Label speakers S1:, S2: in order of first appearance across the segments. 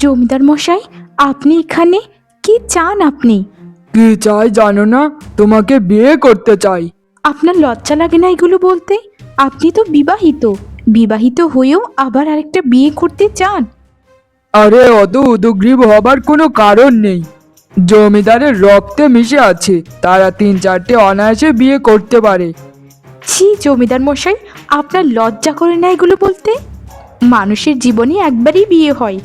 S1: জমিদার মশাই, আপনি এখানে কি চান? আপনি
S2: কি চাই জানো না? তোমাকে বিয়ে করতে চাই।
S1: আপনার লজ্জা লাগে না এগুলো বলতে? আপনি তো বিবাহিত, বিবাহিত হয়েও আবার আরেকটা বিয়ে করতে চান?
S2: আরে অত উদগ্রীব হবার কোনো কারণ নেই। জমিদারের রক্তে মিশে আছে, তারা 3-4টে অনায়াসে বিয়ে করতে পারে।
S1: ছি জমিদার মশাই, আপনার লজ্জা করে না এগুলো বলতে? মানুষের জীবনে একবারই বিয়ে হয়।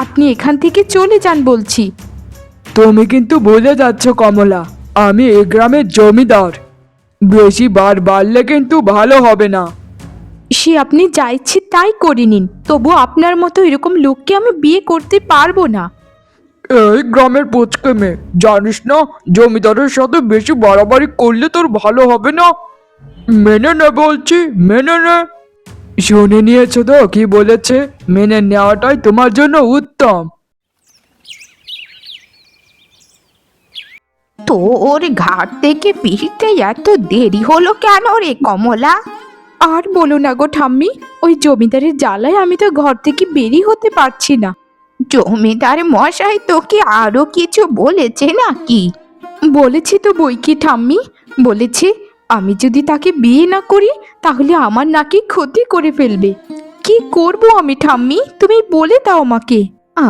S1: আপনি এখান থেকে চলে যান বলছি।
S2: তুমি কিন্তু ভুলে যাচ্ছ কমলা, আমি এ গ্রামের জমিদার। বেশি বার বাড়লে কিন্তু ভালো হবে না।
S1: সে আপনি যা ইচ্ছে তাই করে নিন, তবু আপনার মতো এরকম লোককে আমি বিয়ে করতে পারবো না।
S2: এই গ্রামের পুচকে মেয়ে, জানিস না জমিদারের সাথে বেশি বাড়াবাড়ি করলে তোর ভালো হবে না। মেনে নে বলছি, মেনে নে। শুনে নিয়েছো তো কি বলেছে? মেনে নেওয়াটাই তোমার জন্য উত্তম।
S1: তোর ঘাট থেকে ফিরতে এত দেরি হলো কেন রে কমলা? আর বলো না গো ঠাম্মি, ওই জমিদারের জ্বালায় আমি তো ঘর থেকে বেরিয়ে হতে পারছি না। জমিদার মশাই তোকে আরো কিছু বলেছে নাকি? বলেছি তো বই কি ঠাম্মি, বলেছে আমি যদি তাকে বিয়ে না করি তাহলে আমার নাকি ক্ষতি করে ফেলবে। কি করব আমি ঠাম্মি, তুমি বলে দাও আমাকে।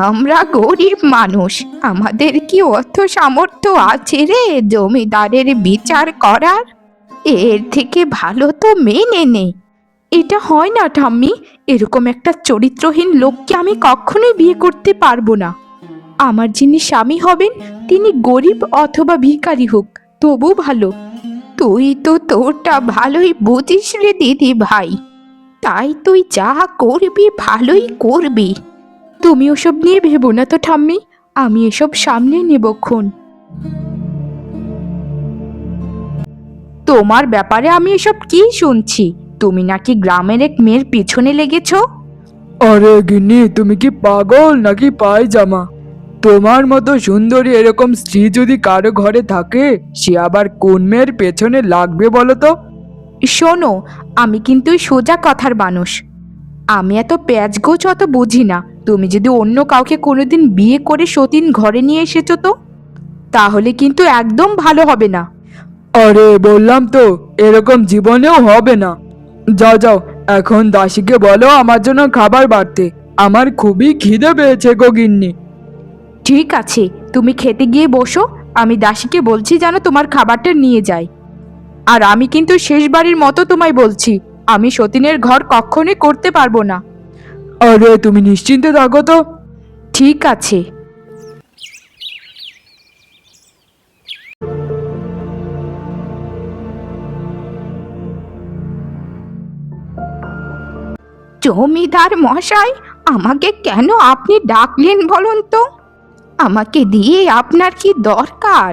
S1: আমরা গরিব মানুষ, আমাদের কি অর্থ সামর্থ্য আছে রে জমিদারের বিচার করার? এর থেকে ভালো তো মেনে নে। এটা হয় না ঠাম্মি, এরকম একটা চরিত্রহীন লোককে আমি কখনোই বিয়ে করতে পারবো না। আমার যিনি স্বামী হবেন তিনি গরিব অথবা ভিখারি হোক তবু ভালো। তুই তো তোরটা ভালোই বুঝিস রে দিদি ভাই, তাই তুই যা করবি ভালোই করবি। তুমি ওসব নিয়ে ভেবো না তো ঠাম্মি, আমি এসব সামনে নেবক্ষণ। তোমার ব্যাপারে আমি এসব কি শুনছি? তুমি নাকি গ্রামের এক মেয়ের পিছনে লেগেছো?
S2: আরে গিন্নি, তুমি কি পাগল নাকি পায়জামা? তোমার মতো সুন্দরী এরকম স্ত্রী যদি কারো ঘরে থাকে, সে আবার কোন মেয়ের পেছনে লাগবে বলো তো?
S1: শোনো, আমি কিন্তু সোজা কথার মানুষ, আমি এত প্যাচগোছ অত বুঝি না। তুমি যদি অন্য কাউকে কোনোদিন বিয়ে করে সতীন ঘরে নিয়ে এসেছো তো তাহলে কিন্তু একদম ভালো হবে না।
S2: আরে বললাম তো, এরকম জীবনেও হবে না। যাও যাও, এখন দাসীকে বলো আমার জন্য খাবার বাড়তে। আমার খুবই খিদে পেয়েছে গো গিন্নি।
S1: ঠিক আছে, তুমি খেতে গিয়ে বসো, আমি দাসীকে বলছি যেন তোমার খাবারটা নিয়ে যায়। আর আমি কিন্তু শেষবারের মতো তোমায় বলছি, আমি সতীনের ঘর কখনোই করতে পারবো না।
S2: আরে তুমি নিশ্চিন্তে থাকো তো।
S1: ঠিক আছে। জমিদার মশাই, আমাকে কেন আপনি ডাকলেন বলুন তো? আমাকে দিয়ে আপনার কি দরকার?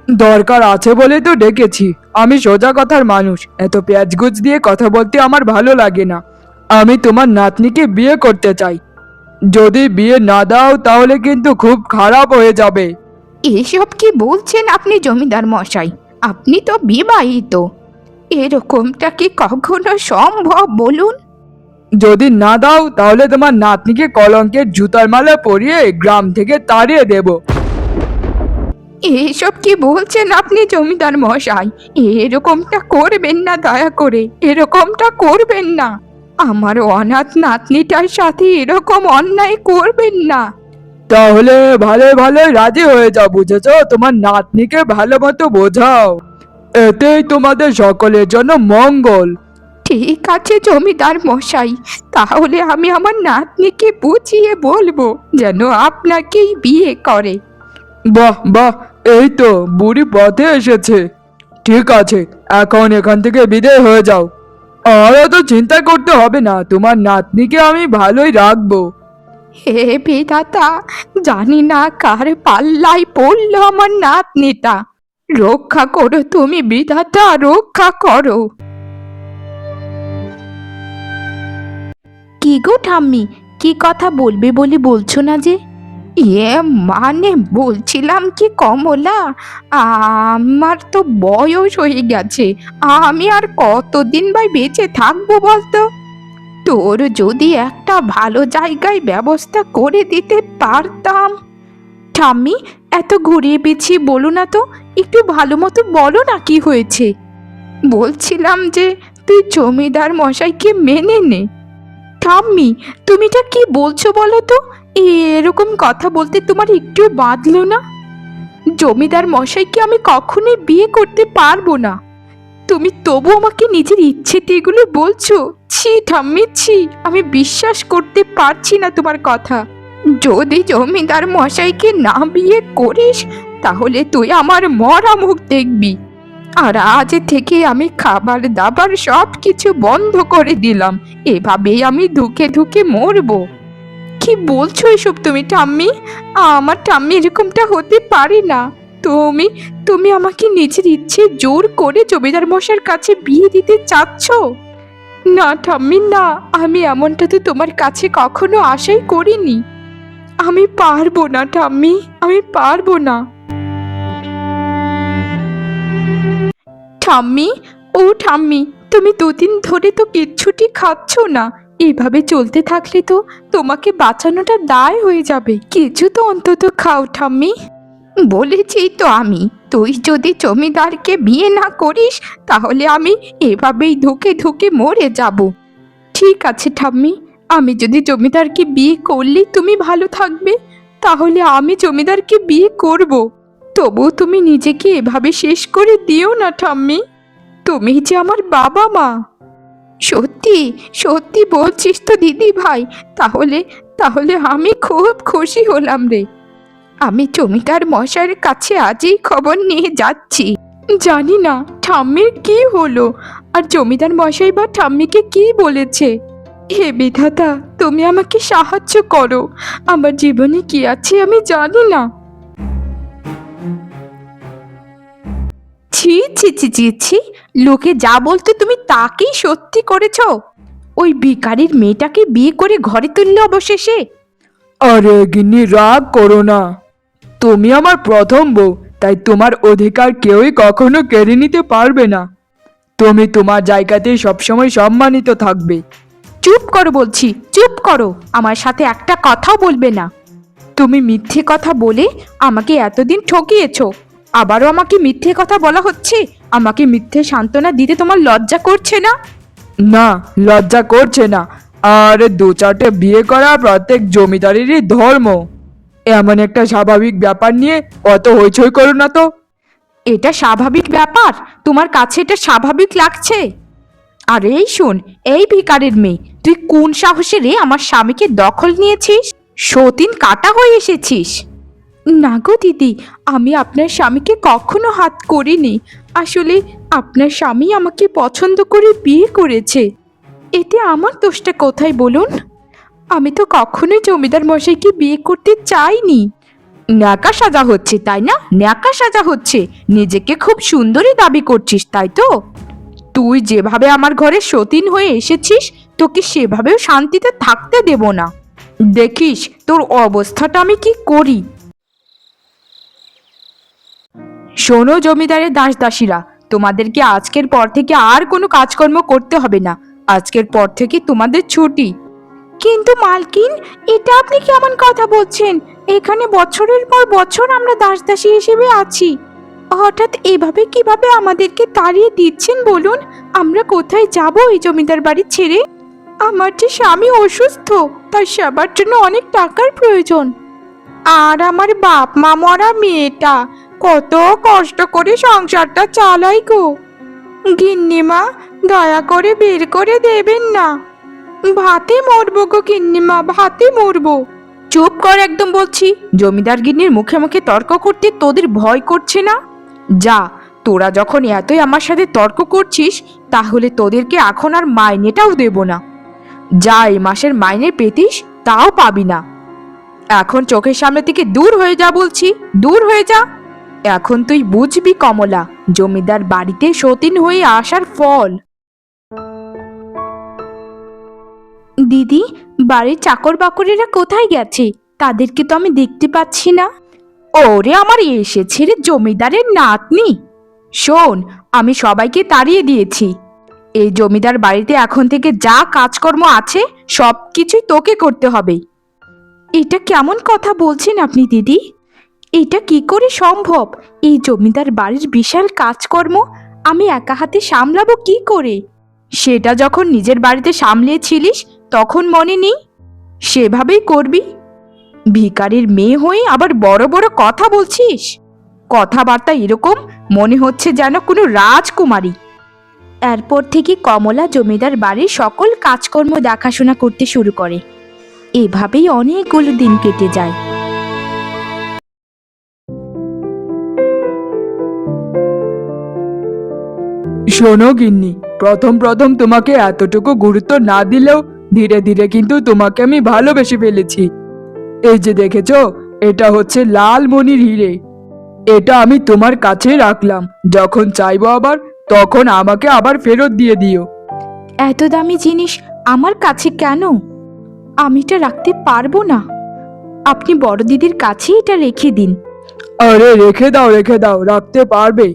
S2: দরকার আছে বলেই তো ডেকেছি। আমি সোজা কথার মানুষ, এত পেঁয়াজগুজ দিয়ে কথা বলতে আমার ভালো লাগে না। আমি তোমার নাতনিকে বিয়ে করতে চাই। যদি বিয়ে না দাও তাহলে কিন্তু খুব খারাপ হয়ে যাবে।
S1: এসব কি বলছেন আপনি জমিদার মশাই? আপনি তো বিবাহিত, এরকমটা কি কখনো সম্ভব বলুন?
S2: যদি না দাও তাহলে তোমার নাতনিকে কলঙ্কের জুতার মালা পরিয়ে গ্রাম থেকে তাড়িয়ে দেব।
S1: এসব কি বলছেন আপনি জমিদার মশাই? এরকমটা করবেন না, দয়া করে এরকমটা করবেন না। আমার অনাথ নাতনিটার সাথে এরকম অন্যায় করবেন না।
S2: তাহলে ভালো ভালো রাজি হয়ে যাও, বুঝেছো? তোমার নাতনিকে ভালো মতো বোঝাও, এতেই তোমাদের সকলের জন্য মঙ্গল।
S1: ঠিক আছে জমিদার মশাই, তাহলে আমি আমার নাতনিকে বুঝিয়ে বলবো যেন আপনাকেই বিয়ে করে।
S2: বাহ বাহ, এই তো বুড়ি পথে এসেছে। ঠিক আছে, এখন এখান থেকে বিদায় হয়ে যাও। আর অত চিন্তা করতে হবে না, তোমার নাতনিকে আমি ভালোই রাখবো।
S1: হে বিধাতা, জানি না কার পাল্লায় পড়লো আমার নাতনিটা। রক্ষা করো তুমি বিধাতা, রক্ষা করো। কি গো ঠাম্মি, কি কথা বলবে বলে বলছো না যে? মানে বলছিলাম কি কমলা, আমার তো বয়স হয়ে গেছে, আমি আর কতদিন ভাই বেঁচে থাকবো বলতো? তোর যদি একটা ভালো জায়গায় ব্যবস্থা করে দিতে পারতাম। ঠাম্মি, এত ঘুরিয়ে পেঁচিয়ে বলো না তো, একটু ভালো মতো বলো না কি হয়েছে। বলছিলাম যে তুই জমিদার মশাইকে মেনে নে। ঠাম্মি, তুমি এটা কি বলছো বলো তো? এরকম কথা বলতে তোমার একটু বাঁধলো না? জমিদার মশাইকে আমি কখনোই বিয়ে করতে পারবো না। তুমি তবু আমাকে নিজের ইচ্ছেতে এগুলো বলছো? ছি ঠাম্মি, ছি, আমি বিশ্বাস করতে পারছি না তোমার কথা। যদি জমিদার মশাইকে না বিয়ে করিস তাহলে তুই আমার মরা মুখ দেখবি। আর আজ থেকে আমি খাবার দাবার সব কিছু বন্ধ করে দিলাম। এভাবেই আমি ধুকে ধুকে মরবো। কি বলছো এসব তুমি ঠাম্মি? আমার ঠাম্মি এরকমটা হতে পারে না। তুমি তুমি আমাকে নিজের ইচ্ছে জোর করে জমিদার মশাইয়ের কাছে বিয়ে দিতে চাচ্ছ? না ঠাম্মি, না, আমি এমনটা তো তোমার কাছে কখনো আশাই করিনি। আমি পারবো না ঠাম্মি, আমি পারবো না। ঠাম্মি, ও ঠাম্মি, তুমি দুদিন ধরে তো কিচ্ছুটি খাচ্ছ না। এভাবে চলতে থাকলে তো তোমাকে বাঁচানোটা দায় হয়ে যাবে। কিছু তো অন্তত খাও ঠাম্মি। বলেছি তো আমি, তুই যদি জমিদারকে বিয়ে না করিস তাহলে আমি এভাবেই ধুকে ধুকে মরে যাব। ঠিক আছে ঠাম্মি, আমি যদি জমিদারকে বিয়ে করলে তুমি ভালো থাকবে, তাহলে আমি জমিদারকে বিয়ে করব। তবু তুমি নিজেকে এভাবে শেষ করে দিও না ঠাম্মি। তুমি যে আমার বাবা মা। সত্যি সত্যি বলছিস তো দিদি ভাই? তাহলে তাহলে আমি খুব খুশি হলাম রে। আমি জমিদার মশাইয়ের কাছে আজই খবর নিয়ে যাচ্ছি। জানি না ঠাম্মির কি হলো, আর জমিদার মশাই বা ঠাম্মিকে কি বলেছে। হে বিধাতা, তুমি আমাকে সাহায্য করো। আমার জীবনে কি আছে আমি জানি না। ছি ছি ছি ছি ছি, লোকে যা বলতে তুমি তাকেই সত্যি করেছো। ওই ভিখারির মেয়েটাকে বিয়ে করে ঘরে তুললে অবশেষে।
S2: আরে গিন্নি, রাগ করো না। তুমি আমার প্রথম বউ, তাই তোমার অধিকার কেউই কখনো কেড়ে নিতে পারবে না। তুমি তোমার জায়গাতেই সবসময় সম্মানিত থাকবে।
S1: চুপ করো বলছি, চুপ করো, আমার সাথে একটা কথাও বলবে না। তুমি মিথ্যে কথা বলে আমাকে এতদিন ঠকিয়েছো, আবারও আমাকে মিথ্যে কথা বলা হচ্ছে। আমাকে মিথ্যে সান্ত্বনা দিতে তোমার লজ্জা করছে না?
S2: না, লজ্জা করছে না। আর দু চারটে বিয়ে করা প্রত্যেক জমিদারেরই ধর্ম। এমন একটা স্বাভাবিক ব্যাপার নিয়ে অত হইচই করো না তো।
S1: এটা স্বাভাবিক ব্যাপার? তোমার কাছে এটা স্বাভাবিক লাগছে? আর এই শোন, এই ভিখারির মেয়ে, তুই কোন সাহসে রে আমার স্বামীকে দখল নিয়েছিস? সতীন কাটা হয়ে এসেছিস। না গো দিদি, আমি আপনার স্বামীকে কখনো হাত করিনি। আসলে আপনার স্বামী আমাকে পছন্দ করে বিয়ে করেছে। এতে আমার দোষটা কোথায় বলুন? আমি তো কখনোই জমিদার মশাইকে বিয়ে করতে চাইনি। ন্যাকা সাজা হচ্ছে তাই না? ন্যাকা সাজা হচ্ছে। নিজেকে খুব সুন্দরী দাবি করছিস তাই তো? তুই যেভাবে আমার ঘরে সতীন হয়ে এসেছিস, তোকে সেভাবেও শান্তিতে থাকতে দেব না। দেখিস তোর অবস্থাটা আমি কি করি। শোনো জমিদারের দাস দাসীরা, তোমাদেরকে আজকের পর থেকে আর কোনো কাজকর্ম করতে হবে না। আজকের পর থেকে তোমাদের ছুটি। কিন্তু মালকিন, এটা আপনি কেমন কথা বলছেন? এখানে বছরের পর বছর আমরা দাস দাসী হিসেবে আছি, হঠাৎ এভাবে কিভাবে আমাদেরকে তাড়িয়ে দিচ্ছেন বলুন? আমরা কোথায় যাব এই জমিদার বাড়ি ছেড়ে? আমার যে স্বামী অসুস্থ, তার সেবার জন্য অনেক টাকার প্রয়োজন। আর আমার বাপ মা মরা মেয়েটা কত কষ্ট করে সংসারটা চালাই গো। গিন্নিমা, দয়া করে বের করে দেবেন না। ভাতে মরবো গো গিন্নিমা, ভাতে মরবো। চুপ কর একদম বলছি। জমিদার গিন্নির মুখে মুখে তর্ক করতে তোদের ভয় করছে না? যা, তোরা যখন এতই আমার সাথে তর্ক করছিস, তাহলে তোদেরকে এখন আর মাইনেটাও দেব না। যা, এই মাসের মাইনে পেতিস তাও পাবি না। এখন চোখের সামনে থেকে দূর হয়ে যা বলছি, দূর হয়ে যা। এখন তুই বুঝবি কমলা, জমিদার বাড়িতে সতীন হয়ে আসার ফল। দিদি, বাড়ির চাকর বাকরেরা কোথায় গেছে? তাদেরকে তো আমি দেখতে পাচ্ছি না। ওরে আমার এসেছে রে জমিদারের নাতনি। শোন, আমি সবাইকে তাড়িয়ে দিয়েছি। এই জমিদার বাড়িতে এখন থেকে যা কাজকর্ম আছে সব কিছুই তোকে করতে হবে। এটা কেমন কথা বলছেন আপনি দিদি? এটা কি করে সম্ভব? এই জমিদার বাড়ির বিশাল কাজকর্ম আমি একা হাতে সামলাবো কি করে? সেটা যখন নিজের বাড়িতে সামলিয়েছিলিস তখন মনে নেই? সেভাবেই করবি। ভিখারির মেয়ে হয়ে আবার বড় বড় কথা বলছিস। কথাবার্তা এরকম মনে হচ্ছে যেন কোনো রাজকুমারী। এরপর থেকে কমলা জমিদার বাড়ির সকল কাজকর্ম দেখাশোনা করতে শুরু করে। এভাবেই অনেকগুলো দিন কেটে যায়।
S2: শোনো গিন্নি, প্রথম প্রথম তোমাকে এতটুকু গুরুত্ব না দিলেও ধীরে ধীরে কিন্তু তোমাকে আমি ভালোবেসে ফেলেছি। এই যে দেখেছো, এটা হচ্ছে লাল মণির হিরে। এটা আমি তোমার কাছে রাখলাম, যখন চাইবো আবার তখন আমাকে আবার ফেরত দিয়ে দিও।
S1: এত দামি জিনিস আমার কাছে কেন? আমি এটা রাখতে পারবো না। আপনি বড় দিদির কাছে এটা রেখে দিন।
S2: আরে রেখে দাও রেখে দাও, রাখতে পারবে।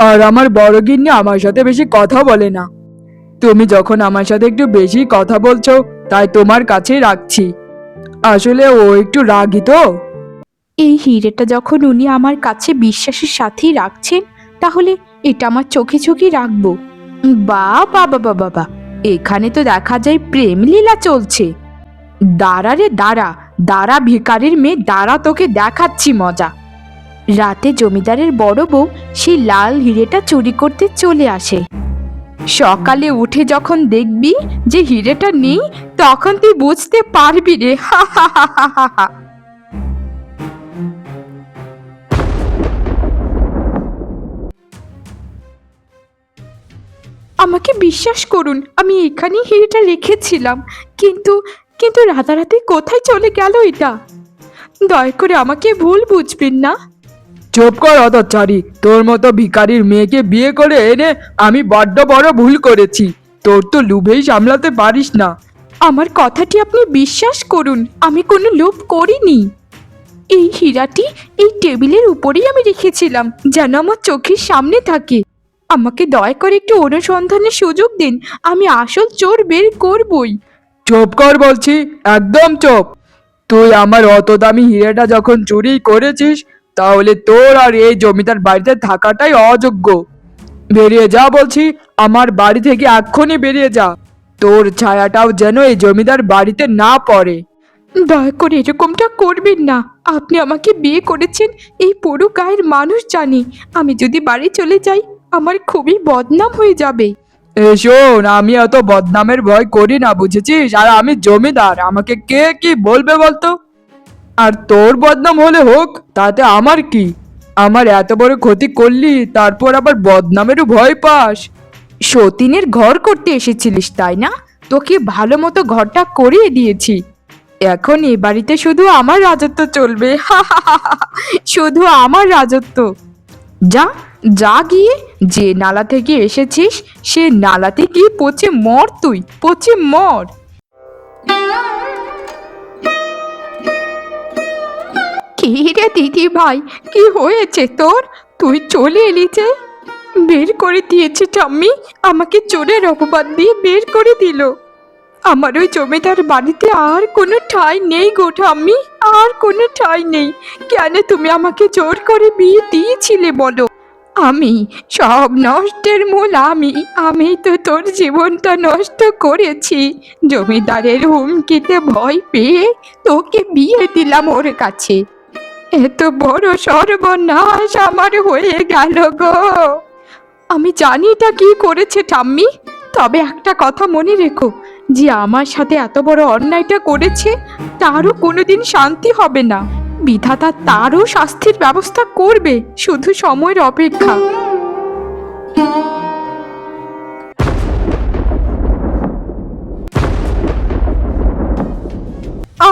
S2: আর আমার বড় গিন্নি আমার সাথে বেশি কথা বলে না। তুমি যখন আমার সাথে একটু বেশি কথা বলছো তাই তোমার কাছেই রাখছি। আসলে ও একটু রাগী তো।
S1: এই হিরেটা যখন উনি আমার কাছে বিশ্বাসের সাথেই রাখছেন, তাহলে এটা আমার চোখে চোখে রাখবো। বাবা বাবা বাবা, এখানে তো দেখা যায় প্রেম লীলা চলছে। দাঁড়া রে দাঁড়া, দাঁড়া ভিখারির মেয়ে দাঁড়া, তোকে দেখাচ্ছি মজা। রাতে জমিদারের বড় বউ সেই লাল হিরেটা চুরি করতে চলে আসে। সকালে উঠে যখন দেখবি যে হিরেটা নেই, তখন তুই বুঝতে পারবি রে। হা হা হা হা হা। আমাকে বিশ্বাস করুন, আমি এখানেই হিরেটা রেখেছিলাম, কিন্তু কিন্তু রাতারাতি কোথায় চলে গেল এটা? দয়া করে আমাকে ভুল বুঝবেন না।
S2: চুপ কর হতচ্ছাড়ি, তোর মতো ভিখারির মেয়েকে বিয়ে করে এনে আমি বড্ড বড় ভুল করেছি। তোর তো লোভেই সামলাতে পারিস না।
S1: আমার কথাটি আপনি বিশ্বাস করুন, আমি কোনো লোভ করিনি। এই হীরাটি এই টেবিলের উপরেই আমি রেখেছিলাম যেন আমার চোখের সামনে থাকে। আমাকে দয়া করে একটু অনুসন্ধানের সুযোগ দিন, আমি আসল চোর বের করবই।
S2: চুপ কর বলছি, একদম চুপ। তুই আমার অত দামি হিরেটা যখন চুরি করেছিস, তাহলে তোর আর এই জমিদার বাড়িতে থাকাটাই অযোগ্য। বেরিয়ে যা বলছি, আমার বাড়ি থেকে এক্ষুনি বেরিয়ে যা। তোর ছায়াটাও যেন এই জমিদার বাড়িতে না পড়ে।
S1: দয়া করে এরকমটা করবেন না। আপনি আমাকে বিয়ে করেছেন এই পুরো গায়ের মানুষ জানে। আমি যদি বাড়ি চলে যাই আমার খুবই বদনাম হয়ে যাবে।
S2: শোন, আমি অত বদনামের ভয় করি না, বুঝেছিস? আর আমি জমিদার, আমাকে কে কি বলবে বলতো? আর তোর বদনাম হলে হোক, তাতে আমার কি? আমার এত বড় ক্ষতি করলি, তারপর আবার বদনামেরও ভয় পাস?
S1: সতীনের ঘর করতে এসেছিলিস তাই না? তোকে ভালো মতো ঘরটা করিয়ে দিয়েছি। এখন এ বাড়িতে শুধু আমার রাজত্ব চলবে। হা হা হা হা। শুধু আমার রাজত্ব। যা যা গিয়ে যে নালা থেকে এসেছিস সে নালাতে গিয়ে পচে মর, তুই পচে মর। কি রে দিদি ভাই, কি হয়েছে তোর? তুই চলে এলি যে? বের করে দিয়েছে ঠাম্মি, আমাকে চোরের অপবাদ দিয়ে বের করে দিল। আমার ওই জমিদার বাড়িতে আর কোনো ঠাঁই নেই গো ঠাম্মি, আর কোনো ঠাঁই নেই। কেন তুমি আমাকে জোর করে বিয়ে দিয়েছিলে বলো? আমি সব নষ্টের মূল আমি তো তোর জীবনটা নষ্ট করেছি। জমিদারের হুমকিতে ভয় পেয়ে তোকে বিয়ে দিলাম ওর কাছে। এত বড় সর্বনাশ আমার হয়ে গেল গো। আমি জানি এটা কি করেছে ঠাম্মি, তবে একটা কথা মনে রেখো, যে আমার সাথে এত বড় অন্যায়টা করেছে তারও কোনোদিন শান্তি হবে না। বিধাতা তারও শাস্তির ব্যবস্থা করবে, শুধু সময়ের অপেক্ষা।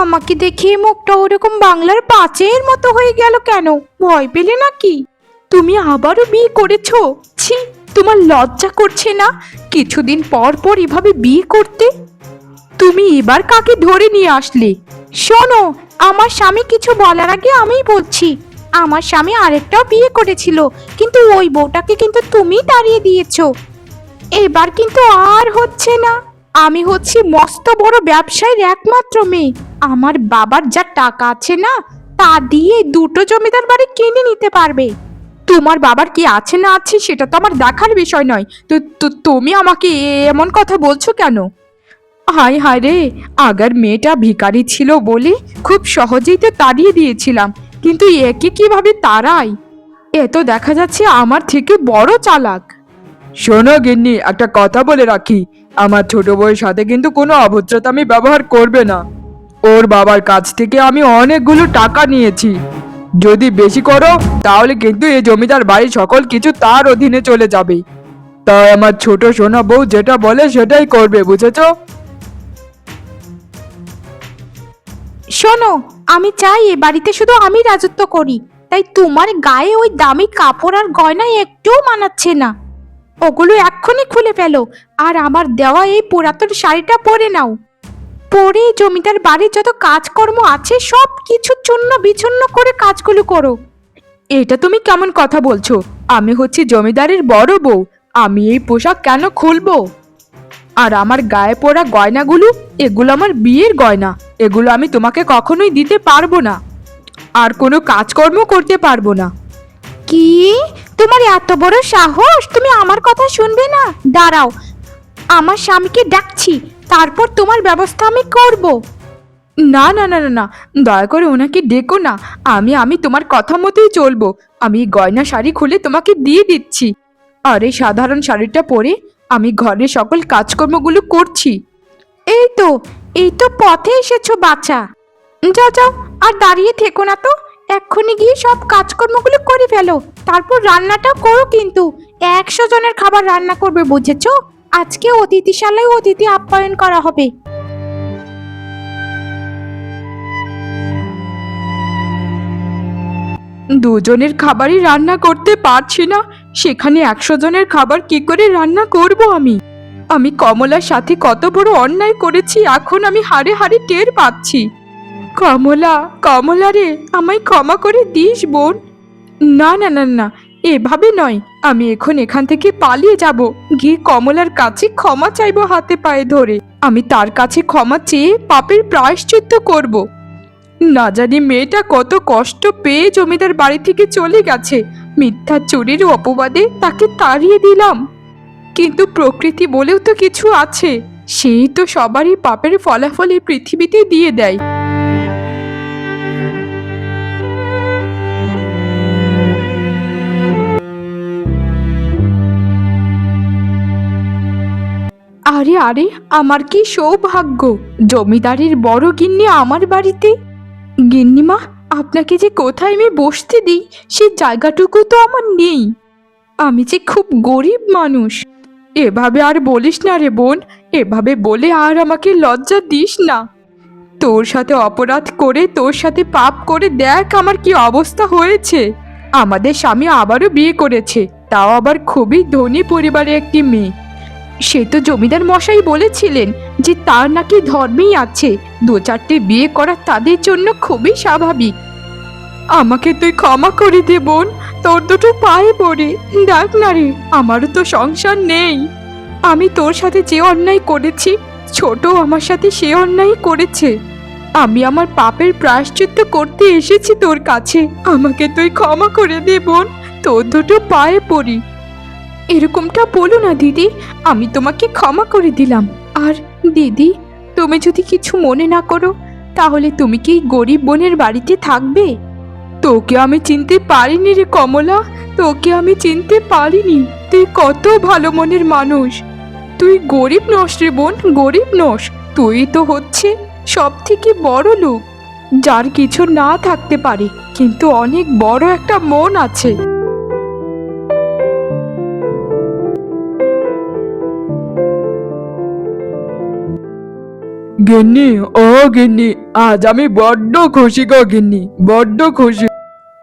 S1: আমাকে দেখে মুখটা ওরকম বাংলার পাঁচের মতো হয়ে গেল কেন? ভয় পেলে নাকি? তুমি আবারও বিয়ে করেছো? ছি, তোমার লজ্জা করছে না কিছুদিন পর পর এভাবে বিয়ে করতে? তুমি এবার কাকে ধরে নিয়ে আসলে? শোনো, আমার স্বামী কিছু বলার আগে আমিই বলছি। আমার স্বামী আরেকটাও বিয়ে করেছিল, কিন্তু ওই বউটাকে কিন্তু তুমিই তাড়িয়ে দিয়েছো। এবার কিন্তু আর হচ্ছে না। আমি হচ্ছি মস্ত বড় ব্যবসায়ীর একমাত্র মেয়ে। আমার বাবার যা টাকা আছে না, তা দিয়ে দুটো জমিদার বাড়ি কিনে নিতে পারবে। তোমার বাবার কি আছে না আছে সেটা তো আমার দেখার বিষয় নয়। তো তুমি আমাকে এমন কথা বলছো কেন? হায় হায় রে, আগার মেয়েটা ভিখারি ছিল বলে খুব সহজেই তো তাড়িয়ে দিয়েছিলাম, কিন্তু একে কিভাবে তাড়াই? এ তো দেখা যাচ্ছে আমার থেকে বড় চালাক।
S2: শোনো গিন্নি, একটা কথা বলে রাখি, আমার ছোট বউয়ের সাথে কিন্তু কোনো অভদ্রতামি ব্যবহার করবে না। ওর বাবার কাছ থেকে আমি অনেকগুলো টাকা নিয়েছি। যদি বেশি করো তাহলে কিন্তু এই জমিদার বাড়ির সকল কিছু তার অধীনে চলে যাবে। তাই আমার ছোট সোনা বউ যেটা বলে সেটাই করবে, বুঝেছো?
S1: শোনো, আমি চাই এ বাড়িতে শুধু আমি রাজত্ব করি। তাই তোমার গায়ে ওই দামি কাপড় আর গয়না একটুও মানাচ্ছে না। ওগুলো এক্ষুনি খুলে ফেলো, আর আমার দেওয়া এই পুরাতন শাড়িটা পরে নাও। পরে জমিদার বাড়ির যত কাজকর্ম আছে সব কিছু চূর্ণ বিচূর্ণ করে কাজগুলো করো।
S2: এটা তুমি কেমন কথা বলছো? আমি হচ্ছি জমিদারের বড় বউ, আমি এই পোশাক কেন খুলবো? আর আমার গায়ে পরা গয়নাগুলো, এগুলো আমার বিয়ের গয়না, এগুলো আমি তোমাকে কখনোই দিতে পারবো না। আর কোনো কাজকর্ম করতে পারবো না।
S1: কি? তোমার এত বড় সাহস, তুমি আমার কথা শুনবে না? দাঁড়াও, আমার স্বামীকে ডাকছি, তারপর তোমার ব্যবস্থা আমি করব।
S2: না না না না না, দয়া করে ওনাকে ডেকো না। আমি তোমার কথা মতোই চলবো। আমি এই গয়না শাড়ি খুলে তোমাকে দিয়ে দিচ্ছি। আর এই সাধারণ শাড়িটা পরে আমি ঘরের সকল কাজকর্মগুলো করছি।
S1: এই তো, এই তো পথে এসেছো বাছা। যাও যাও, আর দাঁড়িয়ে থেকো না তো, এক্ষুনি গিয়ে সব কাজকর্মগুলো করে ফেলো। তারপর রান্নাটা করো, কিন্তু 100 জনের খাবার রান্না করবে, বুঝেছো? আজকে অতিথিশালায় অতিথি আপ্যায়ন করা হবে।
S2: দুজনের খাবারই রান্না করতে পারছি না, সেখানে 100 জনের খাবার কি করে রান্না করব আমি? আমি কমলার সাথে কত বড় অন্যায় করেছি এখন আমি হাড়ে হাড়ে টের পাচ্ছি। কমলা, কমলা রে, আমায় ক্ষমা করে দিস বোন। না না না না, এভাবে নয়। আমি এখন এখান থেকে পালিয়ে যাব, গিয়ে কমলার কাছে ক্ষমা চাইবো হাতে পায়ে ধরে। আমি তার কাছে ক্ষমা চেয়ে পাপের প্রায়শ্চিত্ত করব। না জানি মেয়েটা কত কষ্ট পেয়ে জমিদার বাড়ি থেকে চলে গেছে, মিথ্যা চুরির অপবাদে তাকে তাড়িয়ে দিলাম। কিন্তু প্রকৃতি বলেও তো কিছু আছে, সেই তো সবারই পাপের ফলাফল এই পৃথিবীতে দিয়ে দেয়। আরে আরে, আমার কি সৌভাগ্য, জমিদারের বড় গিন্নি আমার বাড়িতে। গিন্নিমা, আপনাকে যে কোথায় আমি বসতে দিই সেই জায়গাটুকু তো আমার নেই। আমি যে খুব গরিব মানুষ। এভাবে আর বলিস না রে বোন, এভাবে বলে আর আমাকে লজ্জা দিস না। তোর সাথে অপরাধ করে, তোর সাথে পাপ করে দেখ আমার কি অবস্থা হয়েছে। আমাদের স্বামী আবারও বিয়ে করেছে, তাও আবার খুবই ধনী পরিবারের একটি মেয়ে। সে তো জমিদার মশাই বলেছিলেন যে তার নাকি ধর্মেই আছে, 2-4টে বিয়ে করা তাদের জন্য খুবই স্বাভাবিক। আমাকে তুই ক্ষমা করে দে বোন, তোর দুটো পায়ে পড়ে। দেখ না রে, আমারও তো সংসার নেই। আমি তোর সাথে যে অন্যায় করেছি, ছোট আমার সাথে সে অন্যায় করেছে। আমি আমার পাপের প্রায়শ্চিত্ত করতে এসেছি তোর কাছে, আমাকে তুই ক্ষমা করে দে বোন, তোর দুটো পায়ে পড়ি। এরকমটা বলো না দিদি, আমি তোমাকে ক্ষমা করে দিলাম। আর দিদি, তুমি যদি কিছু মনে না করো, তাহলে তুমি কি গরিব বোনের বাড়িতে থাকবে? তোকে আমি চিনতে পারিনি রে কমলা, তোকে আমি চিনতে পারিনি। তুই কত ভালো মনের মানুষ। তুই গরিব নস রে বোন, গরিব নস। তুই তো হচ্ছে সব থেকে বড় লোক, যার কিছু না থাকতে পারে কিন্তু অনেক বড় একটা মন আছে। গিন্নি, ও গিন্নি, আজ আমি বড্ড খুশি গো গিন্নি, বড্ড খুশি।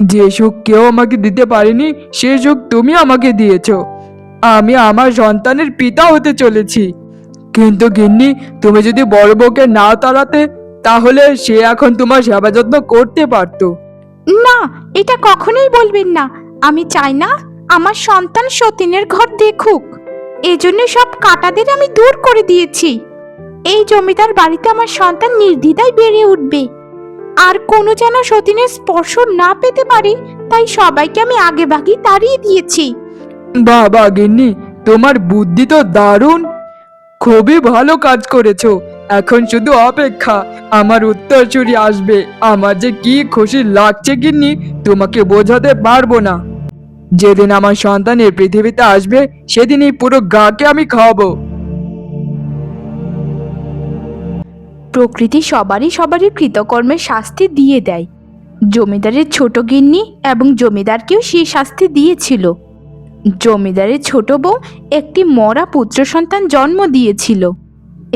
S2: যে সুখ কেউ আমাকে দিতে পারেনি সে সুখ তুমি আমাকে দিয়েছো। আমি আমার সন্তানের পিতা হতে চলেছি। কিন্তু গিন্নি, তুমি যদি বড় বউকে না তাড়াতে, তাহলে সে এখন তোমার সেবা যত্ন করতে পারতো।
S1: না, এটা কখনোই বলবেন না। আমি চাই না আমার সন্তান সতীনের ঘর দেখুক। এজন্য সব কাঁটাদের আমি দূর করে দিয়েছি। এই জমিদার বাড়িতে আমার সন্তান নির্দ্বিধায় বেড়ে উঠবে, আর কোনো যেন সতীনের স্পর্শ না পেতে পারে, তাই সবাইকে আমি আগেভাগেই তাড়িয়ে দিয়েছি।
S2: বাবা গিন্নি, তোমার বুদ্ধি তো দারুণ, খুবই ভালো কাজ করেছো। এখন শুধু অপেক্ষা, আমার উত্তরসূরি আসবে। আমার যে কি খুশি লাগছে গিন্নি, তোমাকে বোঝাতে পারবো না। যেদিন আমার সন্তান এই পৃথিবীতে আসবে, সেদিন এই পুরো গাকে আমি খাওয়াবো।
S1: প্রকৃতি সবারই সবারই কৃতকর্মের শাস্তি দিয়ে দেয়। জমিদারের ছোট গিন্নি এবং জমিদারকেও সেই শাস্তি দিয়েছিল। জমিদারের ছোট বউ একটি মরা পুত্র সন্তান জন্ম দিয়েছিল।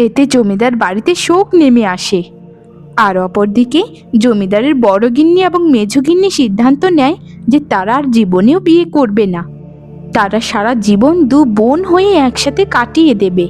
S1: এতে জমিদার বাড়িতে শোক নেমে আসে। আর অপরদিকে জমিদারের বড় গিন্নি এবং মেঝো গিন্নি সিদ্ধান্ত নেয় যে তারা আর জীবনেও বিয়ে করবে না। তারা সারা জীবন দু বোন হয়ে একসাথে কাটিয়ে দেবে।